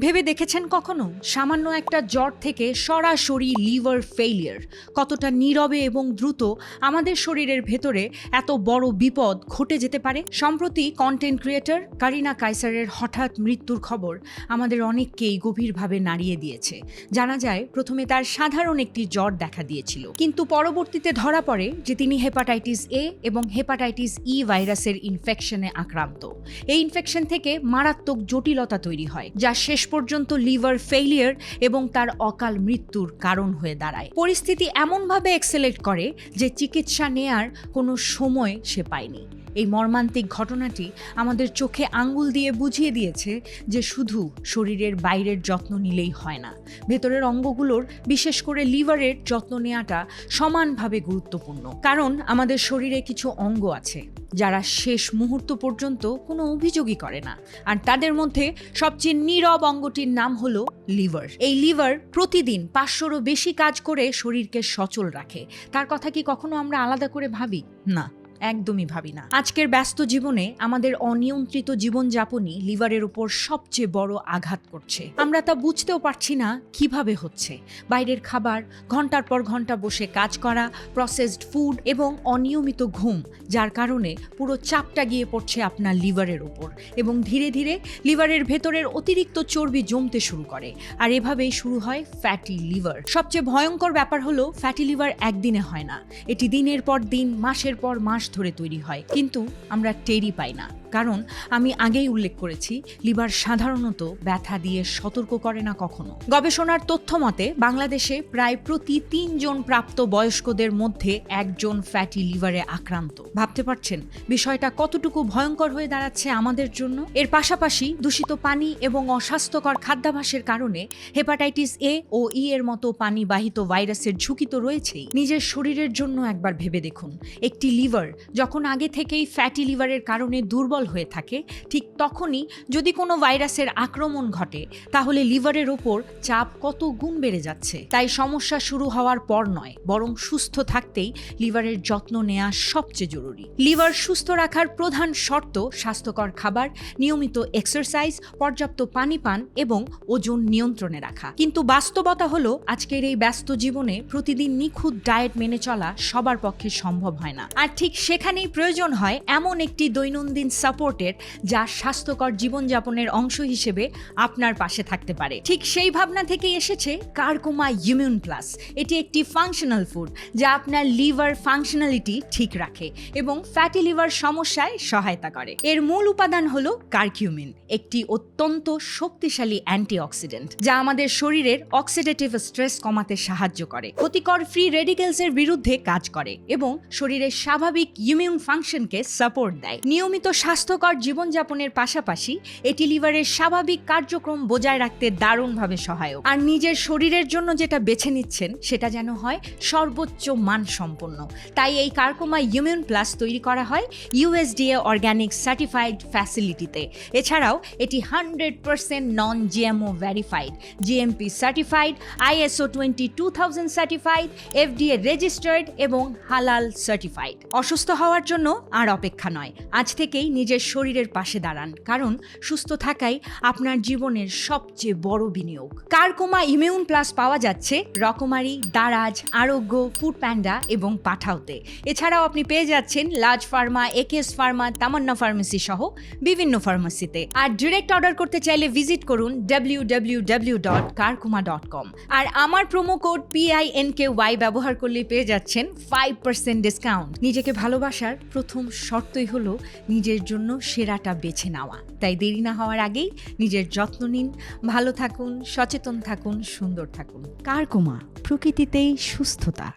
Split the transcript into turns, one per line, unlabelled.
ভেবে দেখেছেন কখনো সামান্য একটা জ্বর থেকে সরাসরি লিভার ফেইলিয়ার কতটা নীরবে এবং দ্রুত আমাদের শরীরের ভেতরে এত বড় বিপদ ঘটে যেতে পারে? সম্প্রতি কন্টেন্ট ক্রিয়েটর কারিনা কাইসারের হঠাৎ মৃত্যুর খবর আমাদের অনেককেই গভীরভাবে নাড়িয়ে দিয়েছে। জানা যায় প্রথমে তার সাধারণ একটি জ্বর দেখা দিয়েছিল, কিন্তু পরবর্তীতে ধরা পড়ে যে তিনি হেপাটাইটিস এ এবং হেপাটাইটিস ই ভাইরাসের ইনফেকশনে আক্রান্ত। এই ইনফেকশন থেকে মারাত্মক জটিলতা তৈরি হয়, যা শেষ পর্যন্ত লিভার ফেইলিয়ার এবং তার অকাল মৃত্যুর কারণ হয়ে দাঁড়ায়। পরিস্থিতি এমনভাবে এক্সেলেট করে যে চিকিৎসা নেয়ার কোনো সময় সে পায়নি। এই মর্মান্তিক ঘটনাটি আমাদের চোখে আঙ্গুল দিয়ে বুঝিয়ে দিয়েছে যে শুধু শরীরের বাইরের যত্ন নিলেই হয় না, ভেতরের অঙ্গগুলোর, বিশেষ করে লিভারের যত্ন নেওয়াটা সমানভাবে গুরুত্বপূর্ণ। কারণ আমাদের শরীরে কিছু অঙ্গ আছে যারা শেষ মুহূর্ত পর্যন্ত কোনো অভিযোগই করে না, আর তাদের মধ্যে সবচেয়ে নীরব অঙ্গটির নাম হলো লিভার। এই লিভার প্রতিদিন 500রও বেশি কাজ করে শরীরকে সচল রাখে। তার কথা কি কখনো আমরা আলাদা করে ভাবি? না, একদমই ভাবি না। আজকের ব্যস্ত জীবনে আমাদের অনিয়ন্ত্রিত জীবনযাপনই লিভারের উপর সবচেয়ে বড় আঘাত করছে। আমরা তা বুঝতেও পারছি না কিভাবে হচ্ছে। বাইরের খাবার, ঘন্টার পর ঘন্টা বসে কাজ করা, প্রসেসড ফুড এবং অনিয়মিত ঘুম, যার কারণে পুরো চাপটা গিয়ে পড়ছে আপনার লিভারের উপর এবং ধীরে ধীরে লিভারের ভেতরের অতিরিক্ত চর্বি জমতে শুরু করে, আর এভাবেই শুরু হয় ফ্যাটি লিভার। সবচেয়ে ভয়ঙ্কর ব্যাপার হলো ফ্যাটি লিভার একদিনে হয় না, এটি দিনের পর দিন, মাসের পর মাস ধরে তৈরি হয়, কিন্তু আমরা টেরই পাই না। কারণ আমি আগেই উল্লেখ করেছি, লিভার সাধারণত ব্যথা দিয়ে সতর্ক করে না কখনো। গবেষণার তথ্য মতে বাংলাদেশে প্রায় প্রতি 3 জন প্রাপ্ত বয়স্কদের মধ্যে 1 জন ফ্যাটি লিভারে আক্রান্ত। ভাবতে পারছেন বিষয়টা কতটুকু ভয়ঙ্কর হয়ে দাঁড়াচ্ছে আমাদের জন্য? এর পাশাপাশি দূষিত পানি এবং অস্বাস্থ্যকর খাদ্যাভ্যাসের কারণে হেপাটাইটিস এ ও ই এর মতো পানিবাহিত ভাইরাসের ঝুঁকি তো রয়েছেই। নিজের শরীরের জন্য একবার ভেবে দেখুন, একটি লিভার যখন আগে থেকেই ফ্যাটি লিভারের কারণে দুর্বল হয়ে থাকে, ঠিক তখনই যদি কোনো ভাইরাসের আক্রমণ ঘটে তাহলে লিভারের ওপর চাপ কত গুণ বেড়ে যাচ্ছে। তাই সমস্যা শুরু হওয়ার পর নয়, বরং সুস্থ থাকতেই লিভারের যত্ন নেওয়া সবচেয়ে জরুরি। লিভার সুস্থ রাখার প্রধান শর্ত স্বাস্থ্যকর খাবার, নিয়মিত এক্সারসাইজ, পর্যাপ্ত পানি পান এবং ওজন নিয়ন্ত্রণে রাখা। কিন্তু বাস্তবতা হলো আজকের এই ব্যস্ত জীবনে প্রতিদিন নিখুঁত ডায়েট মেনে চলা সবার পক্ষে সম্ভব হয় না। আর ঠিক সেখানেই প্রয়োজন হয় এমন একটি দৈনন্দিন সাপোর্টের, যা স্বাস্থ্যকর জীবনযাপনের অংশ হিসেবে আপনার পাশে থাকতে পারে। ঠিক সেই ভাবনা থেকেই এসেছে কারকুমা ইমিউন প্লাস। এটি একটি ফাংশনাল ফুড যা আপনার লিভার ফাংশনালিটি ঠিক রাখে এবং ফ্যাটি লিভার সমস্যায় সহায়তা করে। এর মূল উপাদান হলো কারকিউমিন, একটি অত্যন্ত শক্তিশালী অ্যান্টিঅক্সিডেন্ট যা আমাদের শরীরের অক্সিডেটিভ স্ট্রেস কমাতে সাহায্য করে, ক্ষতিকর ফ্রি রেডিক্যালসের বিরুদ্ধে কাজ করে এবং শরীরের স্বাভাবিক ইমিউন ফাংশনকে সাপোর্ট দেয়। নিয়মিত স্বাস্থ্যকর জীবনযাপনের পাশাপাশি এটি লিভারের স্বাভাবিক কার্যক্রম বজায় রাখতে দারুণভাবে সহায়ক। আর নিজের শরীরের জন্য যেটা বেছে নিচ্ছেন সেটা যেন হয় সর্বোচ্চ মানসম্পন্ন। তাই এই কারকুমা ইমিউন প্লাস তৈরি করা হয় USDA অর্গানিক সার্টিফাইড ফ্যাসিলিটিতে। এছাড়াও এটি 100% নন GMO verified, GMP certified, ISO 22000 certified, FDA registered এবং হালাল সার্টিফাইড। অসুস্থ হওয়ার জন্য আর অপেক্ষা নয়, আজ থেকেই নিজের শরীরের পাশে দাঁড়ান, কারণ সুস্থ থাকাই আপনার জীবনের সবচেয়ে বড় বিনিয়োগ। কারকুমা ইমিউন প্লাস পাওয়া যাচ্ছে রকমারি, দারাজ, আরোগ্য, ফুড প্যান্ডা এবং পাঠাওতে। এছাড়াও আপনি পেয়ে যাচ্ছেন লার্জ ফার্মা, একেএস ফার্মা, তামান্না ফার্মেসি সহ বিভিন্ন ফার্মেসিতে। আর ডিরেক্ট অর্ডার করতে চাইলে ভিজিট করুন www.karkuma.com। আর আমার প্রোমো কোড PINKY ব্যবহার করলে পেয়ে যাচ্ছেন 5% ডিসকাউন্ট। নিজেকে ভালোবাসার প্রথম শর্তই হলো নিজের জন্য সেরাটা বেছে নেওয়া। তাই দেরি না হওয়ার আগেই নিজের যত্ন নিন, ভালো থাকুন, সচেতন থাকুন, সুন্দর থাকুন। কারকুমা, প্রকৃতিতেই সুস্থতা।